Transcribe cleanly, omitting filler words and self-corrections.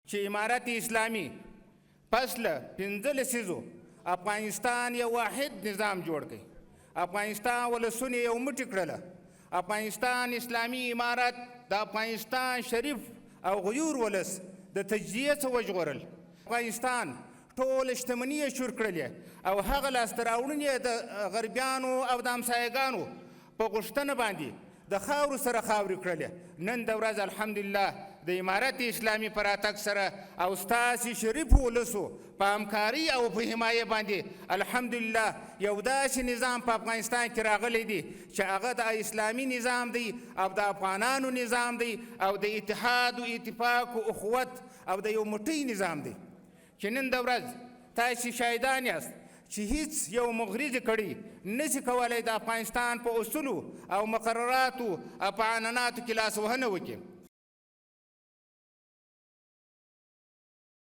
چې امارت اسلامي پس له 15 لسیزو افغانستان یو واحد نظام جوړ کړ. افغانستان ولسونه یو موټی کړله. افغانستان اسلامي امارت د افغانستان شریف او غیور ولس د تجزیه څخه وژغورل. افغانستان ټول شتمني یې شور کړلې او هغه لاسته راوړنې د غربیانو او د همسایګانو په غوښتنه باندې د خاورو سره خاورې کړلې. نن د ورځ الحمدلله د امارت اسلامي په راتګ سره او ستاسې شریف ولسو په همکاري او په حمایه باندې الحمدلله یو داسې نظام په افغانستان کې راغلی دی چې هغه د اسلامي نظام دی او د افغانانو نظام دی او د اتحاد و اتفاق و اخوت او د یو موټی نظام دی چې نن د ورځ تاسې شاهدان یاست چې هیڅ یو مغرض کړي نشي کولی د افغانستان په اصولو او مقرراتو او په عنعناتو کې لاس وهنه وکړي.